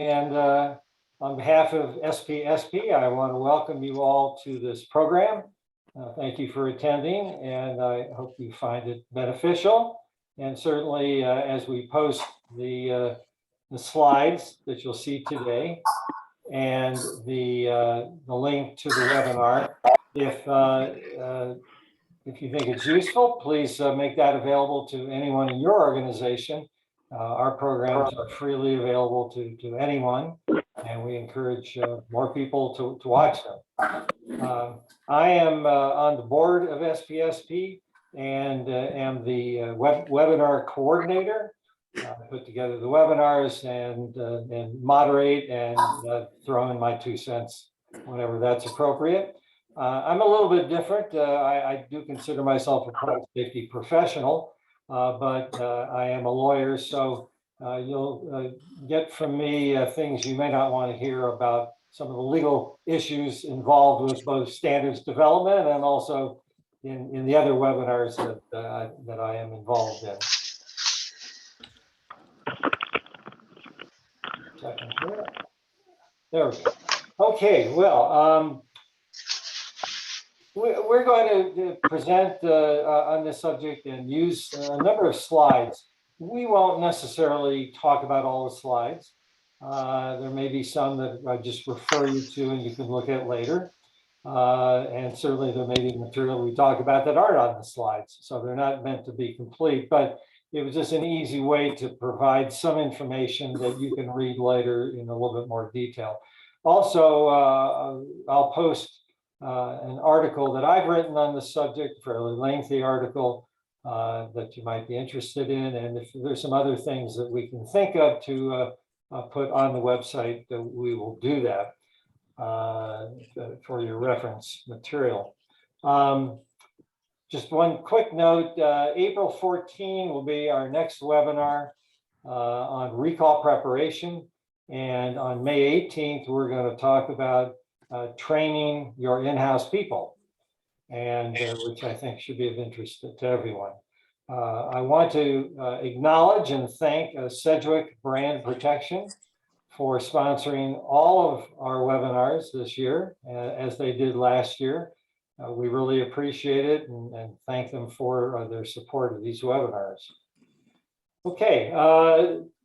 And on behalf of SPSP, I want to welcome you all to this program. Thank you for attending, and I hope you find it beneficial. And certainly, as we post the slides that you'll see today and the link to the webinar, if you think it's useful, please make that available to anyone in your organization. Our programs are freely available to anyone, and we encourage more people to watch them. I am on the board of SPSP and am the webinar coordinator. Put together the webinars and moderate and throw in my 2 cents whenever that's appropriate. I'm a little bit different. I do consider myself a product safety professional, but I am a lawyer, so you'll get from me things you may not want to hear about some of the legal issues involved with both standards development and also in the other webinars that I am involved in. Second here. There we go. Okay, well, we're going to present on this subject and use a number of slides. We won't necessarily talk about all the slides. There may be some that I just refer you to and you can look at later. And certainly there may be material we talk about that aren't on the slides, so they're not meant to be complete, but it was just an easy way to provide some information that you can read later in a little bit more detail. Also, I'll post an article that I've written on the subject, a fairly lengthy article that you might be interested in. And if there's some other things that we can think of to put on the website, we will do that for your reference material. Just one quick note, April 14 will be our next webinar on recall preparation. And on May 18th, we're going to talk about training your in-house people, and which I think should be of interest to everyone. I want to acknowledge and thank Sedgwick Brand Protection for sponsoring all of our webinars this year, as they did last year. We really appreciate it and thank them for their support of these webinars. Okay,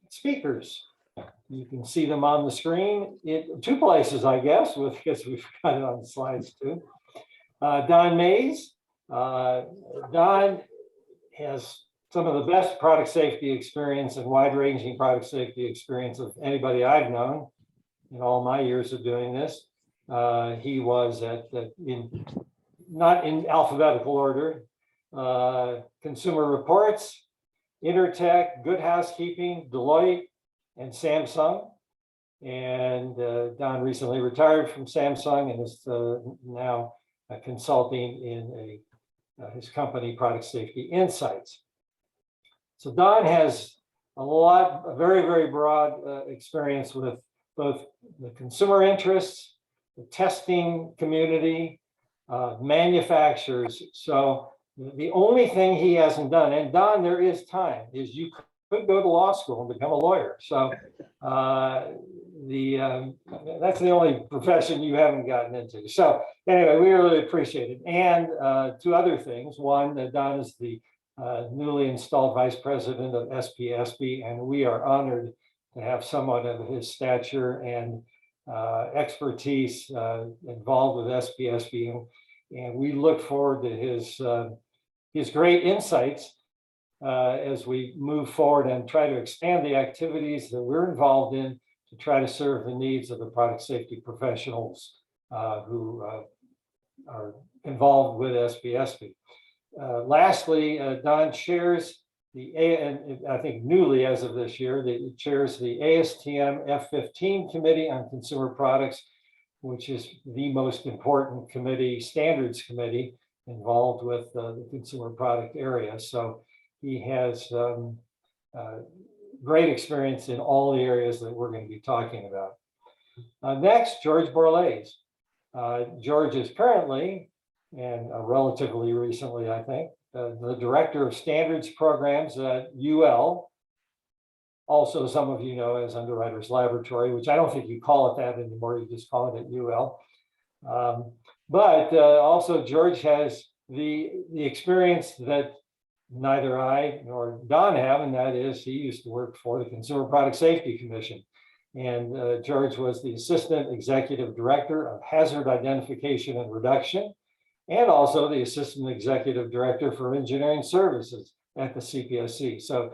speakers. You can see them on the screen in 2 places, I guess, because we've got it on the slides too. Don Mays. Don has some of the best product safety experience and wide-ranging product safety experience of anybody I've known in all my years of doing this. He was not in alphabetical order, Consumer Reports, Intertech, Good Housekeeping, Deloitte, and Samsung. And Don recently retired from Samsung and is now consulting in his company, Product Safety Insights. So Don has a very, very broad experience with both the consumer interests, the testing community, manufacturers. So the only thing he hasn't done, and Don, there is time, is you could go to law school and become a lawyer. So that's the only profession you haven't gotten into. So anyway, we really appreciate it. And 2 other things. One, Don is the newly installed vice president of SPSP, and we are honored to have someone of his stature and expertise involved with SPSP. And we look forward to his great insights as we move forward and try to expand the activities that we're involved in to try to serve the needs of the product safety professionals who are involved with SPSP. Lastly, Don chairs and I think newly as of this year, chairs the ASTM F15 Committee on Consumer Products, which is the most important committee, standards committee, involved with the consumer product area. So he has great experience in all the areas that we're going to be talking about. Next, George Borlais. George is currently, and relatively recently, I think, the Director of Standards Programs at UL, also some of you know as Underwriters Laboratory, which I don't think you call it that anymore, you just call it at UL. But also George has the experience that neither I nor Don have, and that is he used to work for the Consumer Product Safety Commission. And George was the Assistant Executive Director of Hazard Identification and Reduction, and also the Assistant Executive Director for Engineering Services at the CPSC. So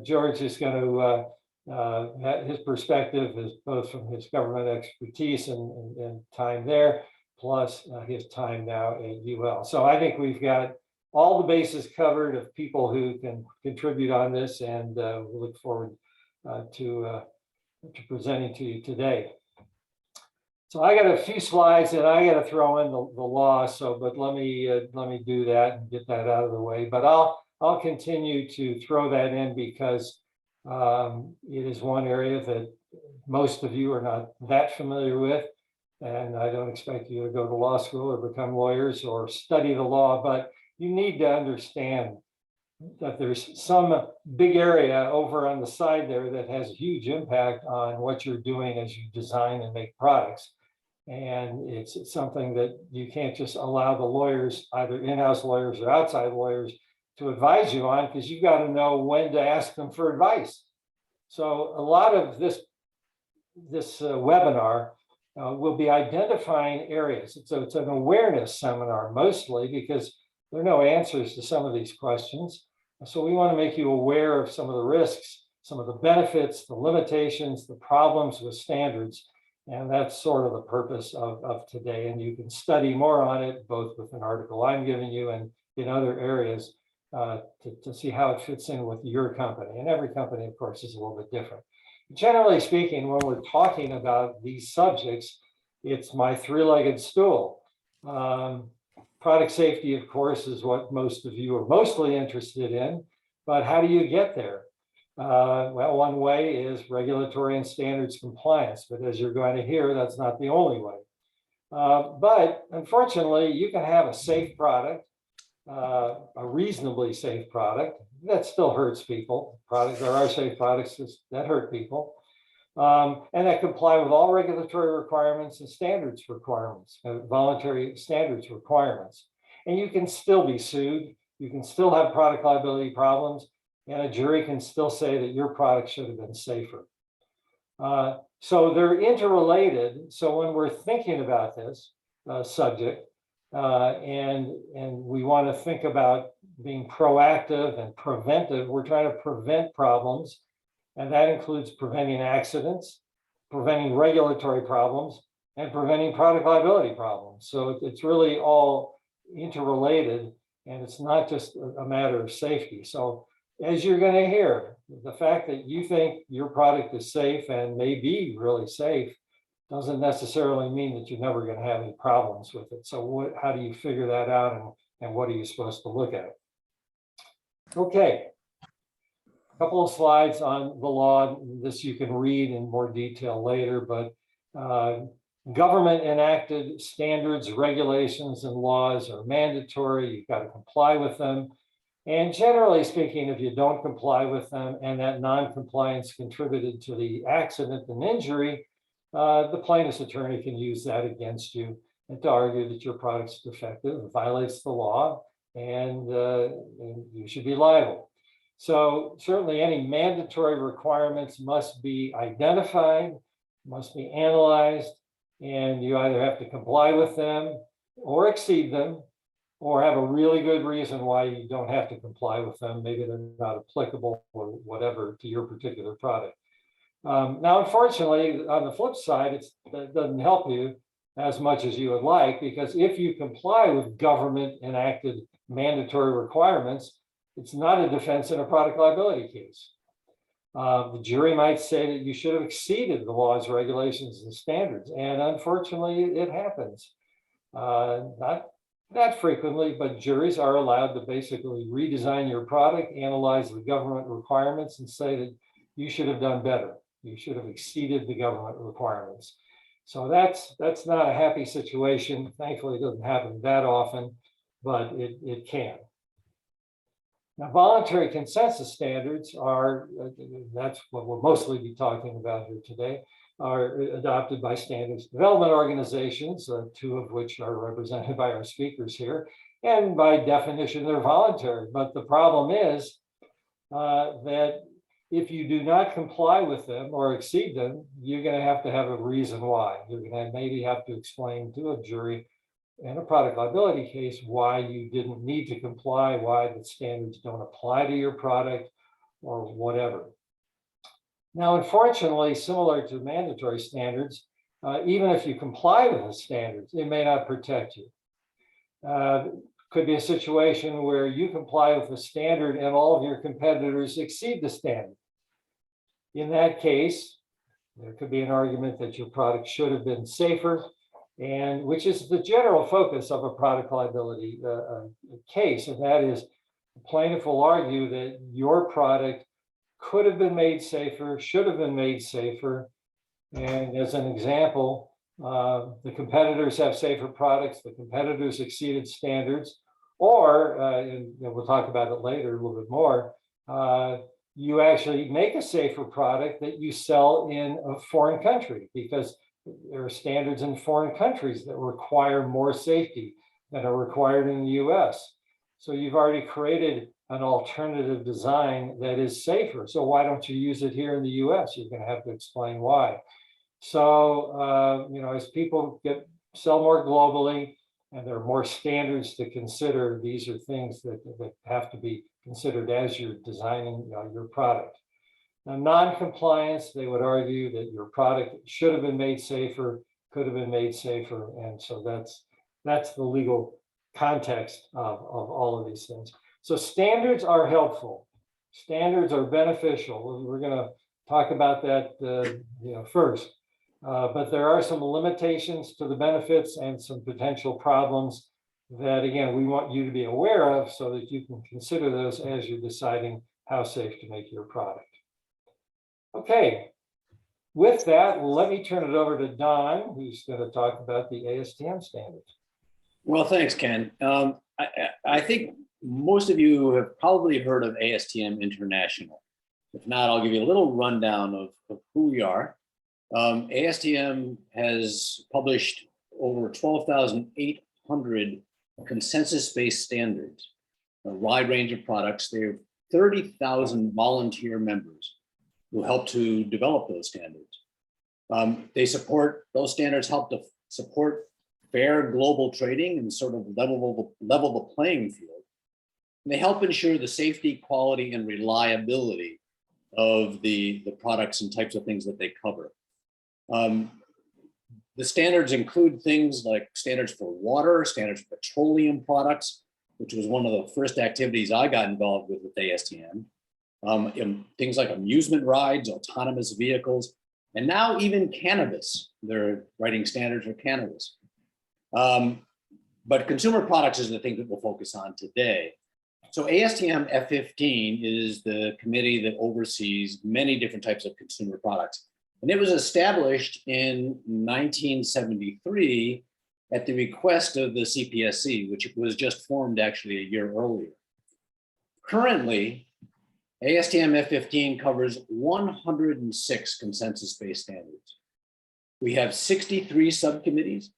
George is going to, his perspective is both from his government expertise and time there, plus his time now at UL. So I think we've got all the bases covered of people who can contribute on this, and we look forward to presenting to you today. So I got a few slides that I got to throw in the law. So, but let me do that and get that out of the way. But I'll continue to throw that in because it is one area that most of you are not that familiar with, and I don't expect you to go to law school or become lawyers or study the law, but you need to understand that there's some big area over on the side there that has a huge impact on what you're doing as you design and make products. And it's something that you can't just allow the lawyers, either in-house lawyers or outside lawyers, to advise you on, because you've got to know when to ask them for advice. So a lot of this webinar will be identifying areas. So it's an awareness seminar mostly, because there are no answers to some of these questions. So we want to make you aware of some of the risks, some of the benefits, the limitations, the problems with standards. And that's sort of the purpose of today. And you can study more on it, both with an article I'm giving you and in other areas to see how it fits in with your company. And every company, of course, is a little bit different. Generally speaking, when we're talking about these subjects, it's my three-legged stool. Product safety, of course, is what most of you are mostly interested in, but how do you get there? Well, one way is regulatory and standards compliance, but as you're going to hear, that's not the only way. But unfortunately, you can have a safe product, a reasonably safe product that still hurts people. There are safe products that hurt people, and that comply with all regulatory requirements and standards requirements, voluntary standards requirements. And you can still be sued. You can still have product liability problems, and a jury can still say that your product should have been safer. So they're interrelated. So when we're thinking about this subject, and we want to think about being proactive and preventive, we're trying to prevent problems. And that includes preventing accidents, preventing regulatory problems, and preventing product liability problems. So it's really all interrelated, and it's not just a matter of safety. So as you're going to hear, the fact that you think your product is safe and may be really safe doesn't necessarily mean that you're never going to have any problems with it. So how do you figure that out, and what are you supposed to look at? Okay. A couple of slides on the law. This you can read in more detail later, but government enacted standards, regulations, and laws are mandatory. You've got to comply with them. And generally speaking, if you don't comply with them and that non-compliance contributed to the accident and injury, the plaintiff's attorney can use that against you and to argue that your product's defective, violates the law, and you should be liable. So certainly any mandatory requirements must be identified, must be analyzed, and you either have to comply with them or exceed them, or have a really good reason why you don't have to comply with them. Maybe they're not applicable or whatever to your particular product. Now, unfortunately, on the flip side, it doesn't help you as much as you would like, because if you comply with government enacted mandatory requirements, it's not a defense in a product liability case. The jury might say that you should have exceeded the laws, regulations, and standards. And unfortunately, it happens. Not frequently, but juries are allowed to basically redesign your product, analyze the government requirements, and say that you should have done better. You should have exceeded the government requirements. So that's not a happy situation. Thankfully, it doesn't happen that often, but it can. Now, voluntary consensus standards are, that's what we'll mostly be talking about here today, are adopted by standards development organizations, two of which are represented by our speakers here. And by definition, they're voluntary. But the problem is that if you do not comply with them or exceed them, you're going to have a reason why. You're going to maybe have to explain to a jury in a product liability case why you didn't need to comply, why the standards don't apply to your product, or whatever. Now, unfortunately, similar to mandatory standards, even if you comply with the standards, it may not protect you. Could be a situation where you comply with the standard and all of your competitors exceed the standard. In that case, there could be an argument that your product should have been safer, and which is the general focus of a product liability case, and that is the plaintiff will argue that your product could have been made safer, should have been made safer, and as an example, the competitors have safer products, the competitors exceeded standards, or, and we'll talk about it later a little bit more, you actually make a safer product that you sell in a foreign country because there are standards in foreign countries that require more safety than are required in the US. So you've already created an alternative design that is safer. So why don't you use it here in the US? You're going to have to explain why. So, as people sell more globally and there are more standards to consider, these are things that have to be considered as you're designing your product. Now, non-compliance, they would argue that your product should have been made safer, could have been made safer. And so that's the legal context of all of these things. So standards are helpful. Standards are beneficial. We're going to talk about that first. But there are some limitations to the benefits and some potential problems that, again, we want you to be aware of so that you can consider those as you're deciding how safe to make your product. Okay, with that, let me turn it over to Don, who's going to talk about the ASTM standards. Well, thanks, Ken. I think most of you have probably heard of ASTM International. If not, I'll give you a little rundown of who we are. ASTM has published over 12,800 consensus-based standards, a wide range of products. They have 30,000 volunteer members who help to develop those standards. Those standards help to support fair global trading and sort of level the playing field. And they help ensure the safety, quality, and reliability of the products and types of things that they cover. The standards include things like standards for water, standards for petroleum products, which was one of the first activities I got involved with ASTM. Things like amusement rides, autonomous vehicles, and now even cannabis. They're writing standards for cannabis. But consumer products is the thing that we'll focus on today. So ASTM F15 is the committee that oversees many different types of consumer products. And it was established in 1973 at the request of the CPSC, which was just formed actually a year earlier. Currently, ASTM F15 covers 106 consensus-based standards. We have 63 subcommittees,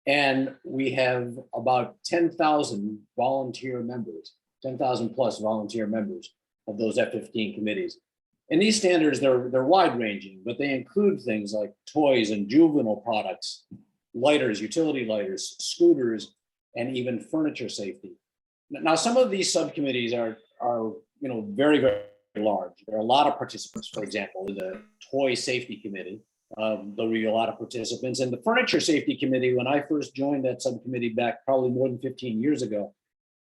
and we have about 10,000 volunteer members, 10,000 plus volunteer members of those F15 committees. And these standards, they're wide-ranging, but they include things like toys and juvenile products, lighters, utility lighters, scooters, and even furniture safety. Now, some of these subcommittees are very, very large. There are a lot of participants. For example, in the Toy Safety Committee, there'll be a lot of participants. And the Furniture Safety Committee, when I first joined that subcommittee back probably more than 15 years ago,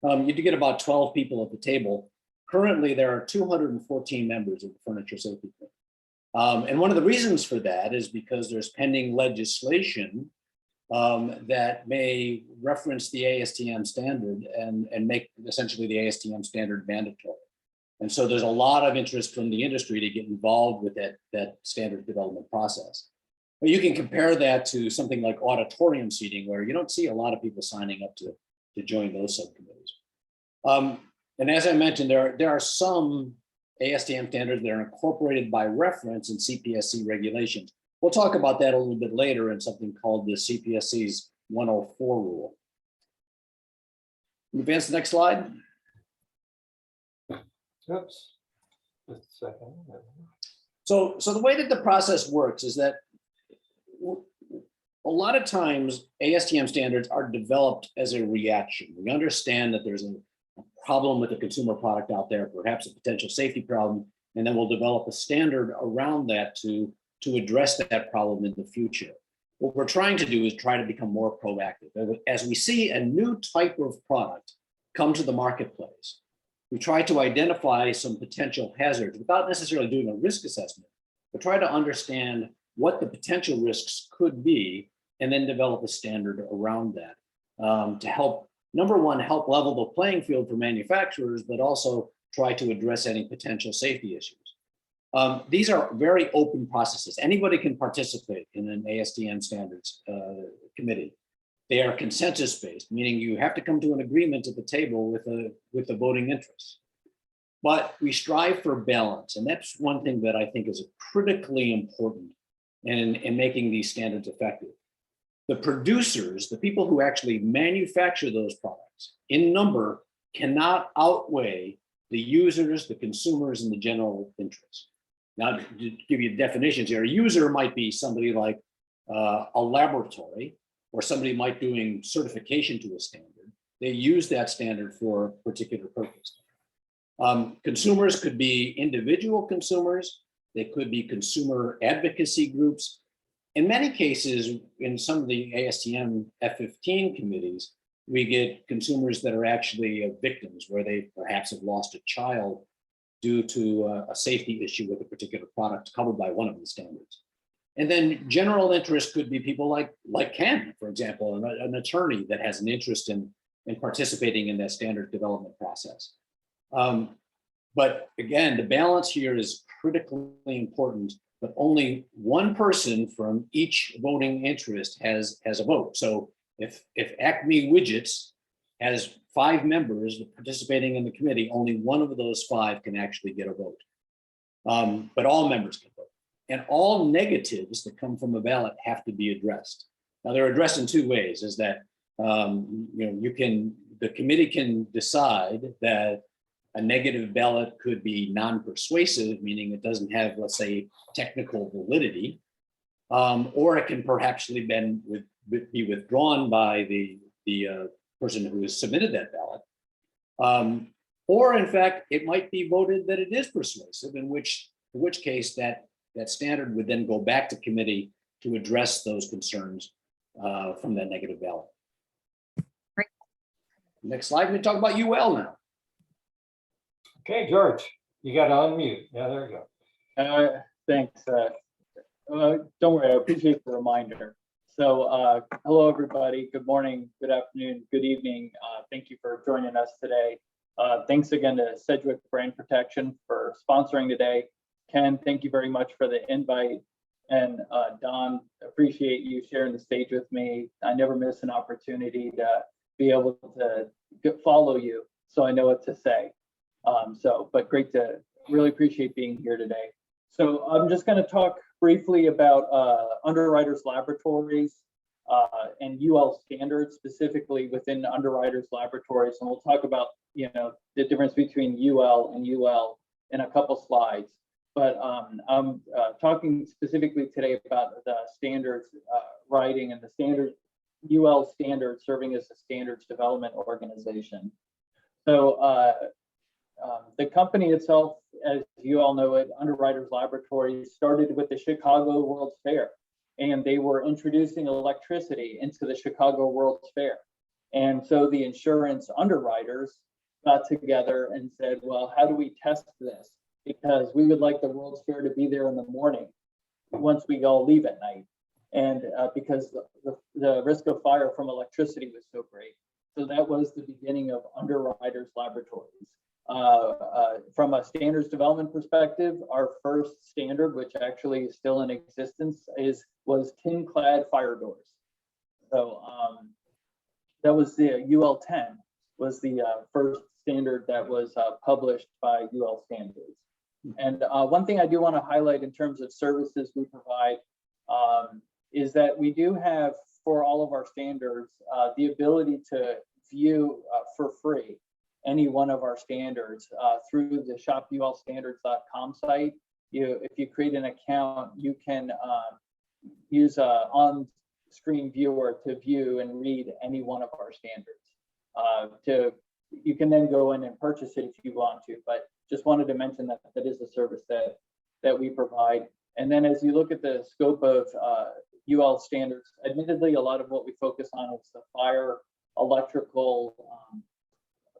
you could get about 12 people at the table. Currently, there are 214 members of the Furniture Safety Committee. And one of the reasons for that is because there's pending legislation that may reference the ASTM standard and make essentially the ASTM standard mandatory. And so there's a lot of interest from the industry to get involved with that standard development process. But you can compare that to something like auditorium seating, where you don't see a lot of people signing up to join those subcommittees. And as I mentioned, there are some ASTM standards that are incorporated by reference in CPSC regulations. We'll talk about that a little bit later in something called the CPSC's 104 rule. Advance the next slide. Oops. Just a second. So the way that the process works is that a lot of times ASTM standards are developed as a reaction. We understand that there's a problem with a consumer product out there, perhaps a potential safety problem, and then we'll develop a standard around that to address that problem in the future. What we're trying to do is try to become more proactive. As we see a new type of product come to the marketplace, we try to identify some potential hazards without necessarily doing a risk assessment, but try to understand what the potential risks could be and then develop a standard around that to help, number one, help level the playing field for manufacturers, but also try to address any potential safety issues. These are very open processes. Anybody can participate in an ASTM standards committee. They are consensus-based, meaning you have to come to an agreement at the table with the voting interests. But we strive for balance, and that's one thing that I think is critically important in making these standards effective. The producers, the people who actually manufacture those products in number, cannot outweigh the users, the consumers, and the general interest. Now, to give you definitions here, a user might be somebody like a laboratory, or somebody might be doing certification to a standard. They use that standard for a particular purpose. Consumers could be individual consumers. They could be consumer advocacy groups. In many cases, in some of the ASTM F15 committees, we get consumers that are actually victims, where they perhaps have lost a child due to a safety issue with a particular product covered by one of the standards. And then general interest could be people like Ken, for example, an attorney that has an interest in participating in that standard development process. But again, the balance here is critically important, but only one person from each voting interest has a vote. So if Acme Widgets has 5 members participating in the committee, only one of those 5 can actually get a vote. But all members can vote. And all negatives that come from a ballot have to be addressed. Now they're addressed in 2 ways, is that the committee can decide that a negative ballot could be non-persuasive, meaning it doesn't have, let's say, technical validity, or it can perhaps be withdrawn by the person who has submitted that ballot. Or in fact, it might be voted that it is persuasive, in which case that standard would then go back to committee to address those concerns from that negative ballot. Great. Next slide, we talk about UL now. Okay, George, you got to unmute. Yeah, there you go. Thanks. Don't worry, I appreciate the reminder. So hello, everybody. Good morning, good afternoon, good evening. Thank you for joining us today. Thanks again to Sedgwick Brand Protection for sponsoring today. Ken, thank you very much for the invite. And Don, appreciate you sharing the stage with me. I never miss an opportunity to be able to follow you, so I know what to say. But great to really appreciate being here today. So I'm just going to talk briefly about Underwriters Laboratories and UL standards, specifically within Underwriters Laboratories, and we'll talk about the difference between UL and UL in a couple slides. But I'm talking specifically today about the standards writing and the standard UL standards serving as a standards development organization. So the company itself, as you all know it, Underwriters Laboratories, started with the Chicago World's Fair, and they were introducing electricity into the Chicago World's Fair. And so the insurance underwriters got together and said, well, how do we test this? Because we would like the World's Fair to be there in the morning once we all leave at night. And because the risk of fire from electricity was so great. So that was the beginning of Underwriters Laboratories. From a standards development perspective, our first standard, which actually is still in existence, was tin-clad fire doors. So that was the UL 10. was the first standard that was published by UL Standards. And one thing I do want to highlight in terms of services we provide is that we do have, for all of our standards, the ability to view for free any one of our standards through the shopulstandards.com site. If you create an account, you can use a on-screen viewer to view and read any one of our standards. You can then go in and purchase it if you want to, but just wanted to mention that that is a service that we provide. And then as you look at the scope of UL standards, admittedly, a lot of what we focus on is the fire, electrical,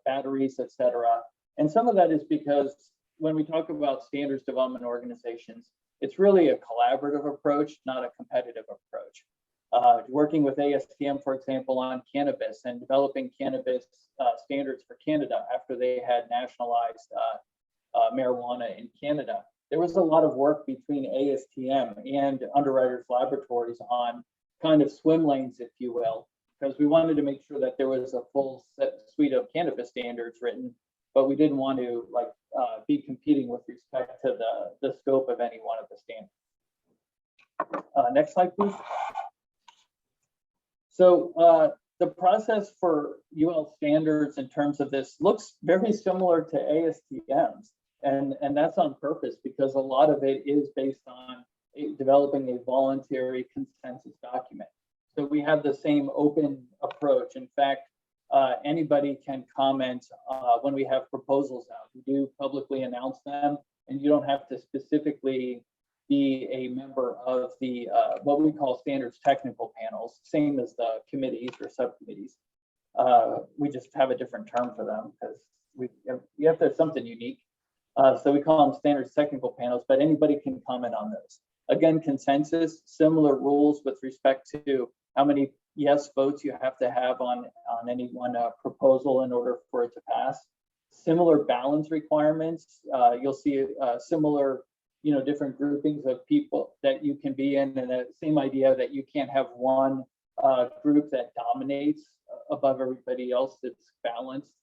batteries, etc. And some of that is because when we talk about standards development organizations, it's really a collaborative approach, not a competitive approach. Working with ASTM, for example, on cannabis and developing cannabis standards for Canada after they had nationalized marijuana in Canada. There was a lot of work between ASTM and Underwriters Laboratories on kind of swim lanes, if you will, because we wanted to make sure that there was a full suite of cannabis standards written, but we didn't want to be competing with respect to the scope of any one of the standards. Next slide, please. So the process for UL standards in terms of this looks very similar to ASTM's, and that's on purpose because a lot of it is based on developing a voluntary consensus document. So we have the same open approach. In fact, anybody can comment when we have proposals out. We do publicly announce them, and you don't have to specifically be a member of the what we call standards technical panels, same as the committees or subcommittees. We just have a different term for them because you have to have something unique. So we call them standards technical panels, but anybody can comment on those. Again, consensus, similar rules with respect to how many yes votes you have to have on any one proposal in order for it to pass. Similar balance requirements. You'll see similar, different groupings of people that you can be in, and the same idea that you can't have one group that dominates above everybody else that's balanced.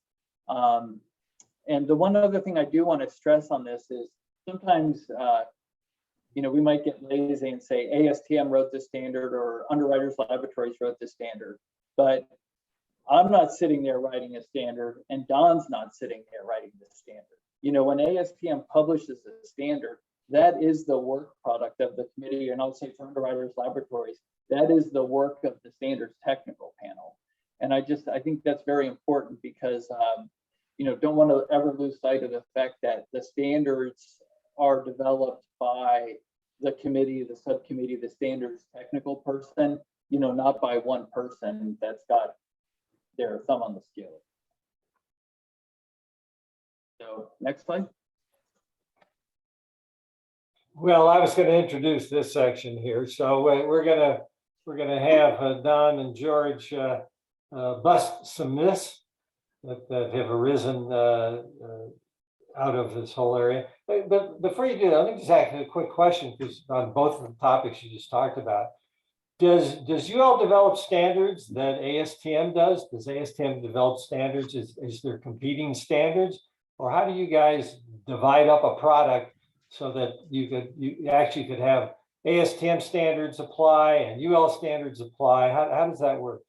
And the one other thing I do want to stress on this is sometimes, we might get lazy and say ASTM wrote this standard or Underwriters Laboratories wrote this standard, but I'm not sitting there writing a standard and Don's not sitting there writing the standard. When ASTM publishes a standard, that is the work product of the committee, and I'll say for Underwriters Laboratories, that is the work of the standards technical panel. And I think that's very important because don't want to ever lose sight of the fact that the standards are developed by the committee, the subcommittee, the standards technical person, not by one person that's got their thumb on the scale. So next slide. Well, I was going to introduce this section here. So we're gonna have Don and George bust some myths that have arisen out of this whole area. But before you do that, let me just ask you a quick question, because on both of the topics you just talked about, does UL develop standards that ASTM does? Does ASTM develop standards? Is there competing standards? Or how do you guys divide up a product so that you actually could have ASTM standards apply and UL standards apply? How does that work?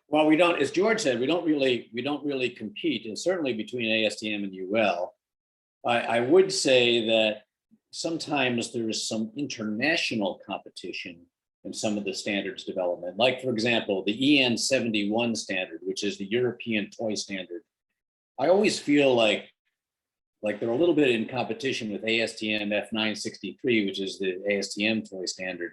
Well, we don't, as George said, we don't really compete, and certainly between ASTM and UL. I would say that sometimes there is some international competition in some of the standards development. Like, for example, the EN 71 standard, which is the European toy standard. I always feel like they're a little bit in competition with ASTM F963, which is the ASTM toy standard.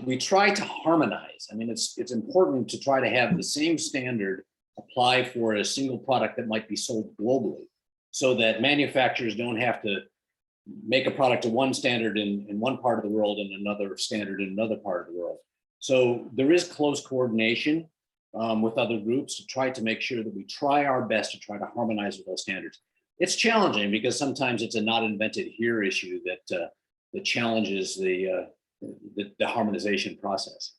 We try to harmonize. I mean, it's important to try to have the same standard apply for a single product that might be sold globally, so that manufacturers don't have to make a product to one standard in one part of the world and another standard in another part of the world. So there is close coordination with other groups to try to make sure that we try our best to try to harmonize with those standards. It's challenging because sometimes it's a not invented here issue that challenges the harmonization process.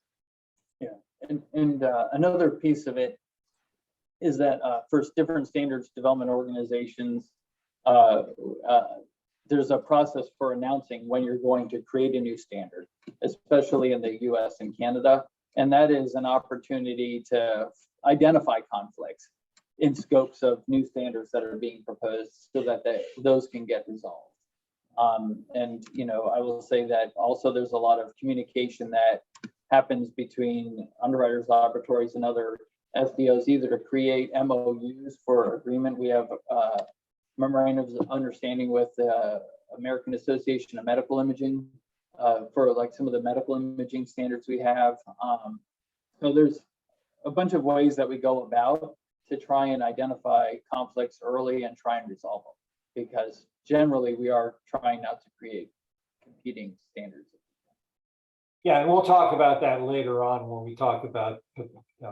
Yeah, another piece of it is that for different standards development organizations, there's a process for announcing when you're going to create a new standard, especially in the US and Canada. And that is an opportunity to identify conflicts in scopes of new standards that are being proposed so that those can get resolved. And, you know, I will say that also there's a lot of communication that happens between underwriters, laboratories, and other SDOs, either to create MOUs for agreement. We have memorandums of understanding with the American Association of Medical Imaging for like some of the medical imaging standards we have. So there's a bunch of ways that we go about to try and identify conflicts early and try and resolve them, because generally we are trying not to create competing standards. Yeah, and we'll talk about that later on when we talk about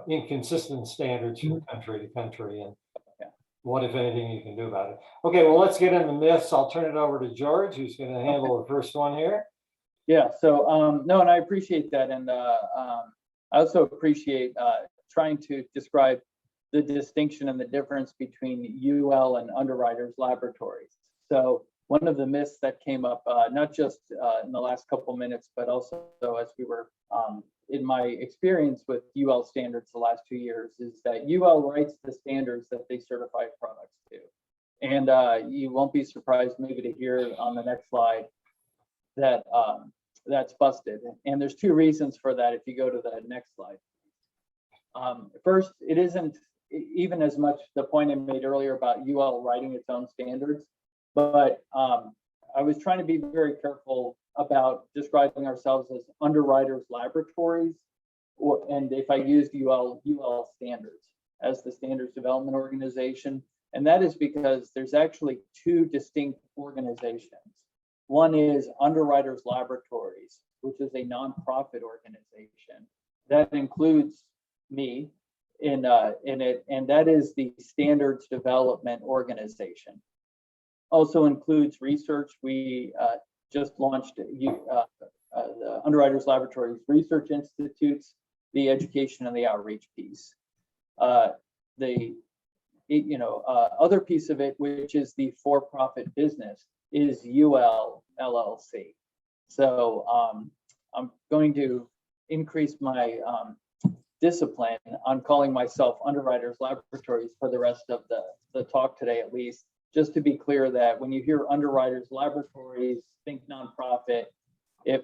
inconsistent standards from country to country and what, if anything, you can do about it. Okay, well, let's get into myths. I'll turn it over to George, who's going to handle the first one here. Yeah, so no, and I appreciate that. And I also appreciate trying to describe the distinction and the difference between UL and underwriters laboratories. So one of the myths that came up, not just in the last couple minutes, but also as we were in my experience with UL standards the last 2 years, is that UL writes the standards that they certify products to. And you won't be surprised maybe to hear on the next slide that that's busted. And there's two reasons for that if you go to the next slide. First, it isn't even as much the point I made earlier about UL writing its own standards, but I was trying to be very careful about describing ourselves as underwriters laboratories, and if I used UL standards as the standards development organization. And that is because there's actually two distinct organizations. One is Underwriters Laboratories, which is a nonprofit organization that includes me in it, and that is the standards development organization. Also includes research. We just launched the Underwriters Laboratories Research Institutes, the education and the outreach piece. The other piece of it, which is the for-profit business, is UL LLC. So I'm going to increase my discipline on calling myself Underwriters Laboratories for the rest of the talk today, at least, just to be clear that when you hear Underwriters Laboratories, think nonprofit. If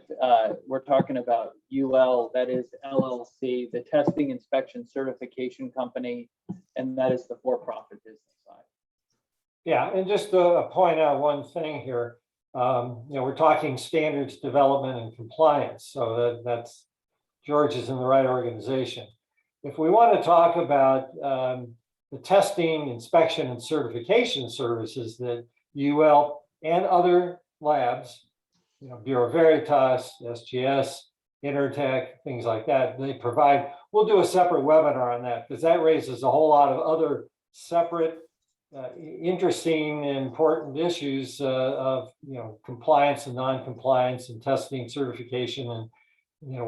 we're talking about UL, that is LLC, the testing, inspection, certification company, and that is the for-profit business side. Yeah, and just to point out one thing here, we're talking standards development and compliance, so that's George is in the right organization. If we want to talk about the testing, inspection, and certification services that UL and other labs, Bureau Veritas, SGS, Intertech, things like that, they provide, we'll do a separate webinar on that because that raises a whole lot of other separate interesting and important issues of compliance and non-compliance and testing, certification, and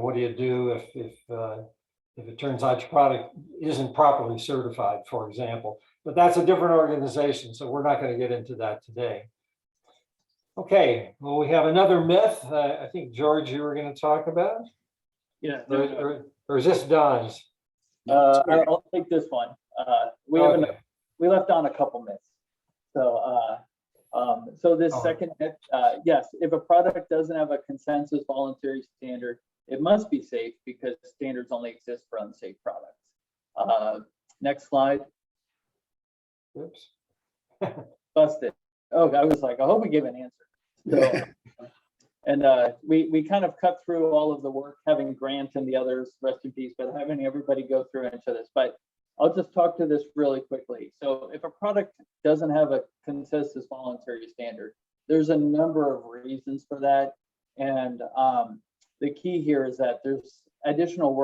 what do you do if it turns out your product isn't properly certified, for example. But that's a different organization, so we're not going to get into that today. Okay, well, we have another myth. I think, George, you were going to talk about? Yeah. Or is this Don's? I'll take this one. We left on a couple myths. So this second myth, yes, if a product doesn't have a consensus voluntary standard, it must be safe because standards only exist for unsafe products. Next slide. Oops. Busted. Oh, I was like, I hope we give an answer. So, and we kind of cut through all of the work, having Grant and the others, rest in peace, but having everybody go through into this. But I'll just talk to this really quickly. So if a product doesn't have a consensus voluntary standard, there's a number of reasons for that. And the key here is that there's additional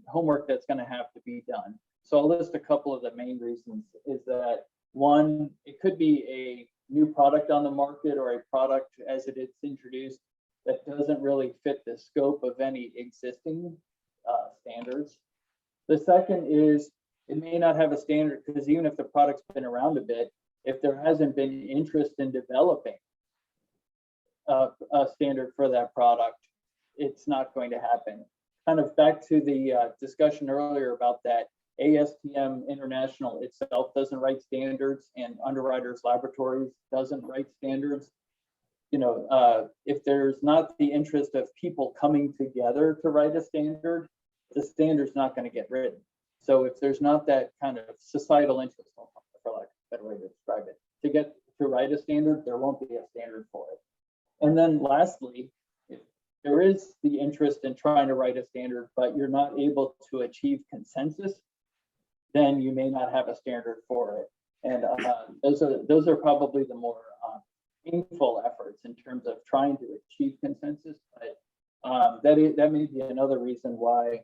homework that's going to have to be done. So I'll list a couple of the main reasons. Is that one, it could be a new product on the market or a product as it is introduced that doesn't really fit the scope of any existing standards. The second is it may not have a standard because even if the product's been around a bit, if there hasn't been interest in developing a standard for that product, it's not going to happen. Kind of back to the discussion earlier about that ASTM International itself doesn't write standards and Underwriters Laboratories doesn't write standards. You know, if there's not the interest of people coming together to write a standard, the standard's not going to get written. So if there's not that kind of societal interest, for lack of a better way to describe it, to write a standard, there won't be a standard for it. And then lastly, if there is the interest in trying to write a standard, but you're not able to achieve consensus, then you may not have a standard for it. And those are probably the more painful efforts in terms of trying to achieve consensus. But that may be another reason why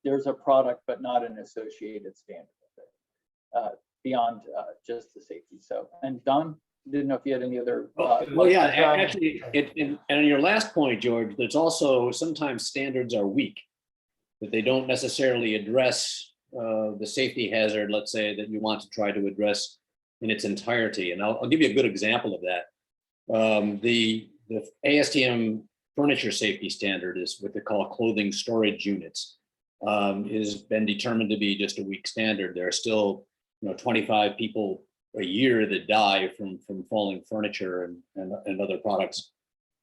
there's a product but not an associated standard beyond just the safety. So, and Don, didn't know if you had any other. Well, yeah, actually, and on your last point, George, there's also sometimes standards are weak, that they don't necessarily address the safety hazard, let's say, that you want to try to address in its entirety. And I'll give you a good example of that. The ASTM furniture safety standard is what they call clothing storage units, has been determined to be just a weak standard. There are still 25 people a year that die from falling furniture and other products.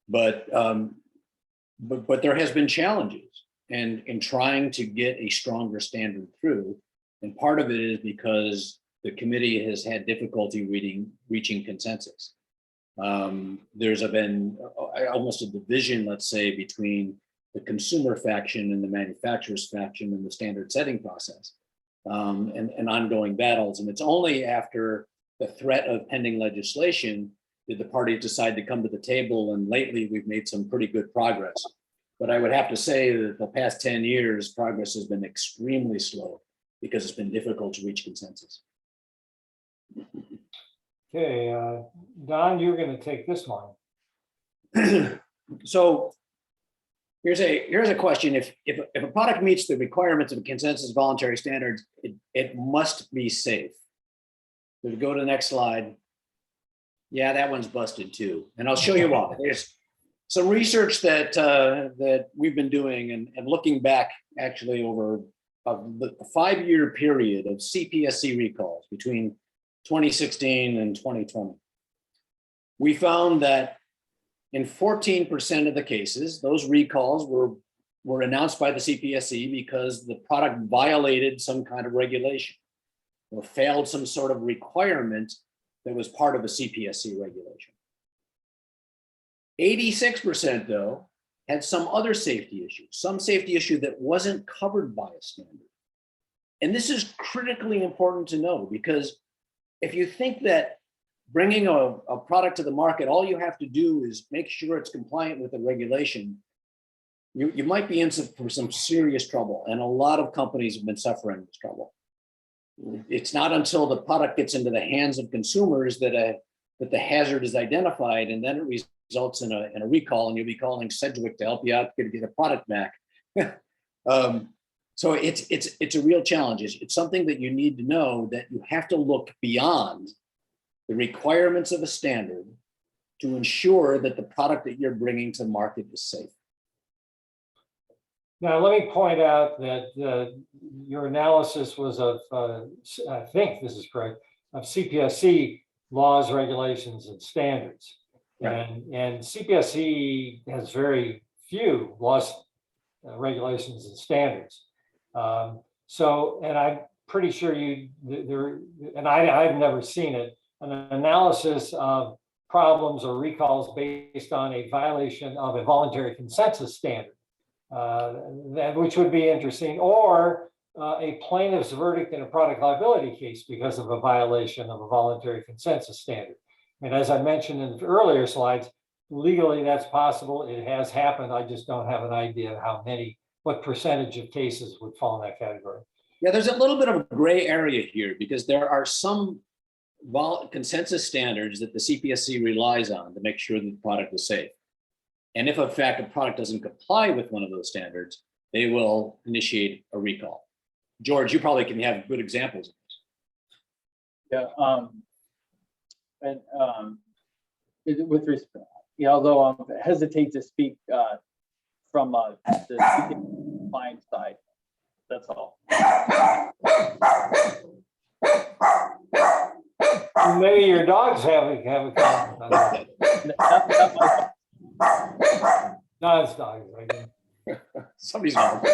But there has been challenges in trying to get a stronger standard through. And part of it is because the committee has had difficulty reaching consensus. There's been almost a division, let's say, between the consumer faction and the manufacturers faction in the standard setting process, and ongoing battles. And it's only after the threat of pending legislation did the parties decide to come to the table. And lately we've made some pretty good progress. But I would have to say that the past 10 years, progress has been extremely slow because it's been difficult to reach consensus. Okay, Don, you're going to take this one. So here's a question. If a product meets the requirements of a consensus voluntary standards, it must be safe. So to go to the next slide. Yeah, that one's busted too. And I'll show you why. There's some research that we've been doing and looking back actually over a 5-year period of CPSC recalls between 2016 and 2020. We found that in 14% of the cases, those recalls were announced by the CPSC because the product violated some kind of regulation or failed some sort of requirement that was part of a CPSC regulation. 86%, though, had some other safety issue, some safety issue that wasn't covered by a standard. And this is critically important to know, because if you think that bringing a product to the market, all you have to do is make sure it's compliant with the regulation, you might be in for some serious trouble. And a lot of companies have been suffering this trouble. It's not until the product gets into the hands of consumers that the hazard is identified, and then it results in a recall, and you'll be calling Sedgwick to help you out to get a product back. So it's a real challenge. It's something that you need to know, that you have to look beyond the requirements of a standard to ensure that the product that you're bringing to market is safe. Now, let me point out that your analysis was of, I think this is correct, of CPSC laws, regulations, and standards. Right. And CPSC has very few laws, regulations, and standards. And I'm pretty sure I've never seen it, an analysis of problems or recalls based on a violation of a voluntary consensus standard. Which would be interesting, or a plaintiff's verdict in a product liability case because of a violation of a voluntary consensus standard. And as I mentioned in earlier slides, legally that's possible. It has happened. I just don't have an idea of what percentage of cases would fall in that category. Yeah, there's a little bit of a gray area here, because there are some consensus standards that the CPSC relies on to make sure that the product is safe. And if in fact a product doesn't comply with one of those standards, they will initiate a recall. George, you probably can have good examples of this. Yeah, with respect, yeah, although I hesitate to speak from the client side, that's all. Maybe your dogs have a comment. No, it's dogs. Somebody's not.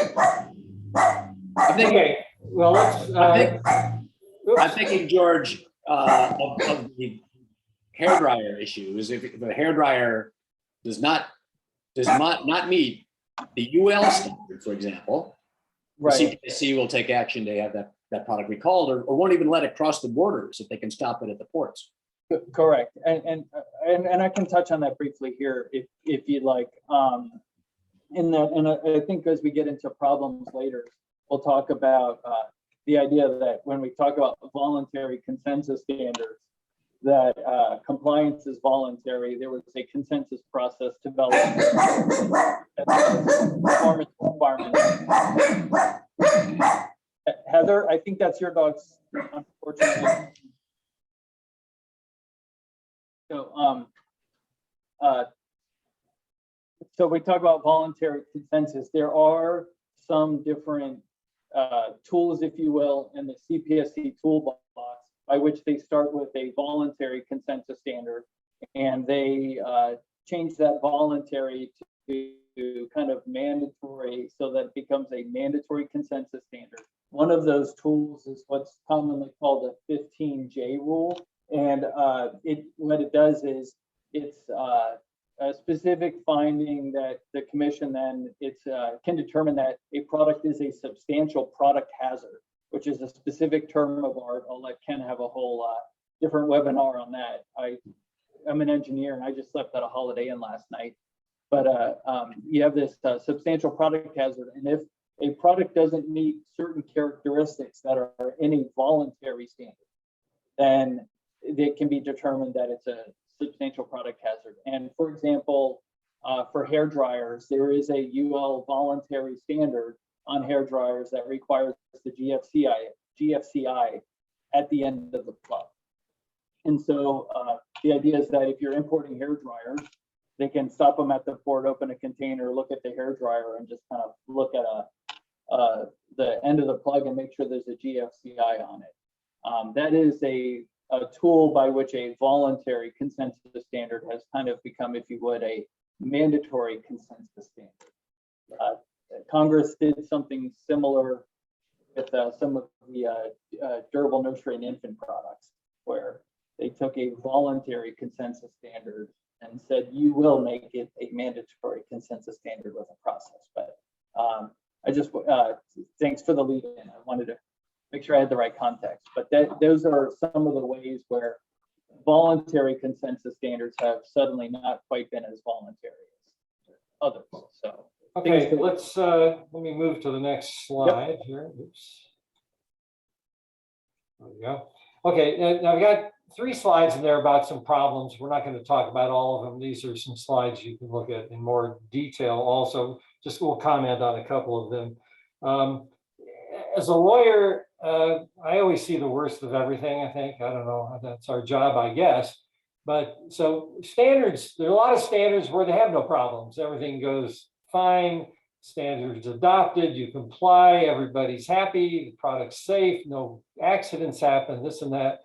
I'm thinking, Okay, well, let's. I'm thinking, George, of the hairdryer issue is if the hairdryer does not meet the UL standard, for example, Right. the CPSC will take action to have that product recalled, or won't even let it cross the borders if they can stop it at the ports. Correct, and I can touch on that briefly here if you'd like. And I think as we get into problems later, we'll talk about the idea that when we talk about voluntary consensus standards, that compliance is voluntary. There was a consensus process developed. Performance requirements. Heather, I think that's your dog's, unfortunately. So we talk about voluntary consensus. There are some different tools, if you will, in the CPSC toolbox by which they start with a voluntary consensus standard, and they change that voluntary to kind of mandatory so that it becomes a mandatory consensus standard. One of those tools is what's commonly called a 15J rule. And what it does is it's a specific finding that the commission then can determine that a product is a substantial product hazard, which is a specific term of art. I'll let Ken have a whole different webinar on that. I'm an engineer and I just slept at a Holiday Inn last night. But you have this substantial product hazard, and if a product doesn't meet certain characteristics that are in a voluntary standard, then it can be determined that it's a substantial product hazard. And for example, for hair dryers, there is a UL voluntary standard on hair dryers that requires the GFCI at the end of the plug. And so the idea is that if you're importing hair dryers, they can stop them at the port, open a container, look at the hair dryer, and just kind of look at the end of the plug and make sure there's a GFCI on it. That is a tool by which a voluntary consensus standard has kind of become, if you would, a mandatory consensus standard. Congress did something similar with some of the durable nursery and infant products, where they took a voluntary consensus standard and said, you will make it a mandatory consensus standard with a process. But I just, thanks for the lead in. I wanted to make sure I had the right context, but those are some of the ways where voluntary consensus standards have suddenly not quite been as voluntary as others. So okay, let's let me move to the next slide here. Oops. There we go. Okay, now we got 3 slides in there about some problems. We're not going to talk about all of them. These are some slides you can look at in more detail. Also, just we'll comment on a couple of them. As a lawyer, I always see the worst of everything, I think. I don't know, that's our job, I guess. But so standards, there are a lot of standards where they have no problems. Everything goes fine, standards adopted, you comply, everybody's happy, the product's safe, no accidents happen, this and that.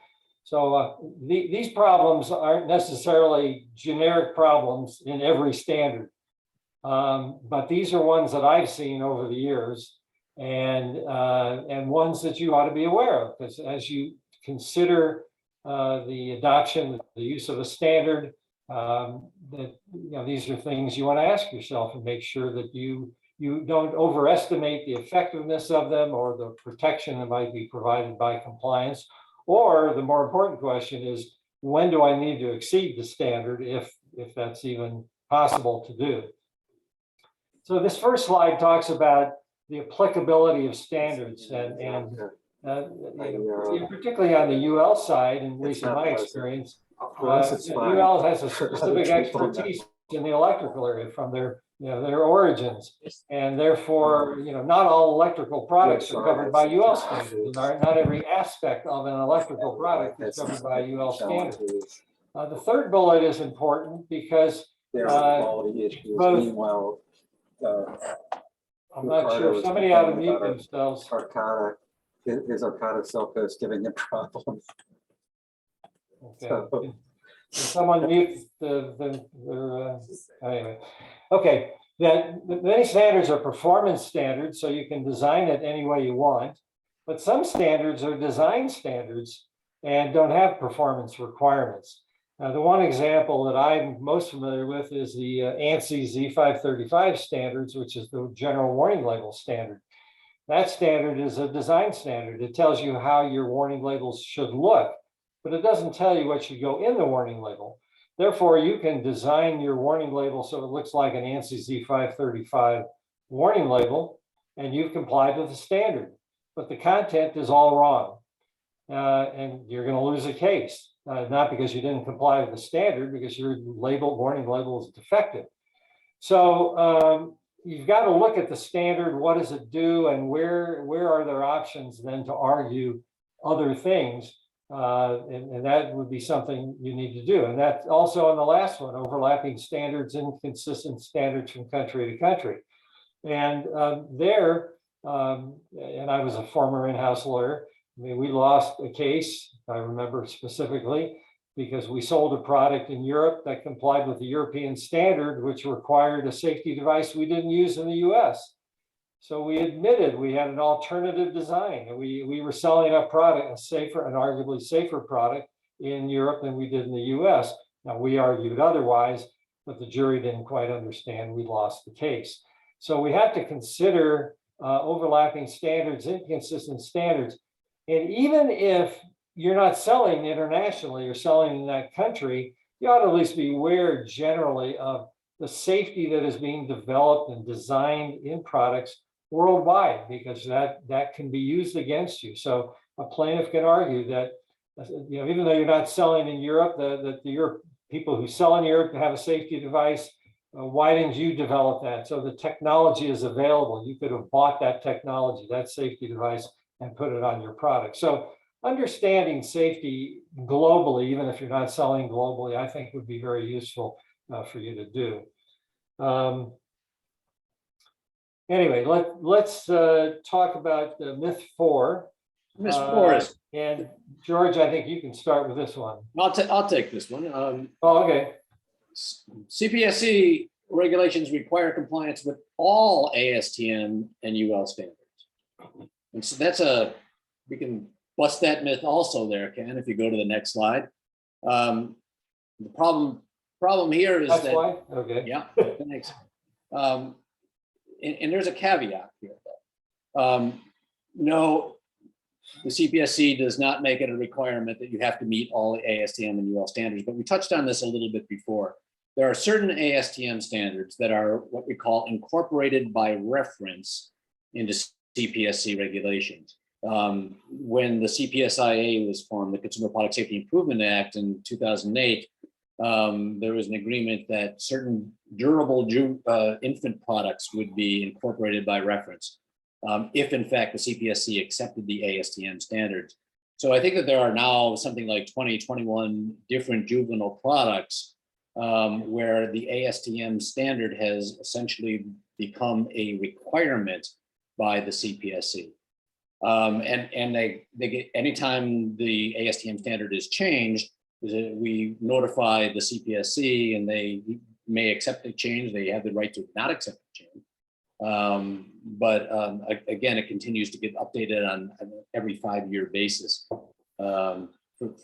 So these problems aren't necessarily generic problems in every standard. But these are ones that I've seen over the years. And ones that you ought to be aware of, because as you consider the adoption, the use of a standard, that these are things you want to ask yourself and make sure that you don't overestimate the effectiveness of them or the protection that might be provided by compliance. Or the more important question is, when do I need to exceed the standard if that's even possible to do? So this first slide talks about the applicability of standards, and particularly on the UL side, and at least in my experience, UL has a specific expertise in the electrical area from their, their origins. And therefore, not all electrical products are covered by UL standards. Not every aspect of an electrical product is covered by UL standards. The third bullet is important because there are quality issues. Meanwhile, I'm not sure if somebody ought to mute themselves. Arcata, his Arcata Silco is giving him problems. Okay. Can someone mute anyway. Okay. Many standards are performance standards, so you can design it any way you want. But some standards are design standards and don't have performance requirements. The one example that I'm most familiar with is the Ansi Z535 standards, which is the general warning label standard. That standard is a design standard. It tells you how your warning labels should look, but it doesn't tell you what should go in the warning label. Therefore, you can design your warning label so it looks like an Ansi Z535 warning label, and you've complied with the standard, but the content is all wrong. And you're going to lose a case, not because you didn't comply with the standard, because your warning label is defective. So you've got to look at the standard, what does it do, and where are there options then to argue other things, and that would be something you need to do. And that's also on the last one, overlapping standards, inconsistent standards from country to country. And and I was a former in-house lawyer. I mean, we lost a case, I remember specifically, because we sold a product in Europe that complied with the European standard, which required a safety device we didn't use in the US. So we admitted we had an alternative design, and we were selling a product, a safer and arguably safer product in Europe than we did in the US. Now, we argued otherwise, but the jury didn't quite understand. We lost the case. So we have to consider overlapping standards, inconsistent standards. And even if you're not selling internationally, you're selling in that country, you ought to at least be aware generally of the safety that is being developed and designed in products worldwide, because that can be used against you. So a plaintiff can argue that, even though you're not selling in Europe, that the people who sell in Europe have a safety device. Why didn't you develop that? So the technology is available. You could have bought that technology, that safety device, and put it on your product. So understanding safety globally, even if you're not selling globally, I think would be very useful for you to do. Anyway, let's talk about myth 4. Ms. Forrest. And George, I think you can start with this one. I'll take this one. Okay. CPSC regulations require compliance with all ASTM and UL standards. And so we can bust that myth also there, Ken, if you go to the next slide. The problem here is that, why? Okay. Yeah, thanks. And there's a caveat here. No, the CPSC does not make it a requirement that you have to meet all ASTM and UL standards, but we touched on this a little bit before. There are certain ASTM standards that are what we call incorporated by reference into CPSC regulations. When the CPSIA was formed, the Consumer Product Safety Improvement Act in 2008, there was an agreement that certain durable infant products would be incorporated by reference, if in fact the CPSC accepted the ASTM standards. So I think that there are now something like 21 different juvenile products where the ASTM standard has essentially become a requirement by the CPSC. And they get, anytime the ASTM standard is changed, we notify the CPSC and they may accept the change. They have the right to not accept the change. But again, it continues to get updated on every 5-year basis for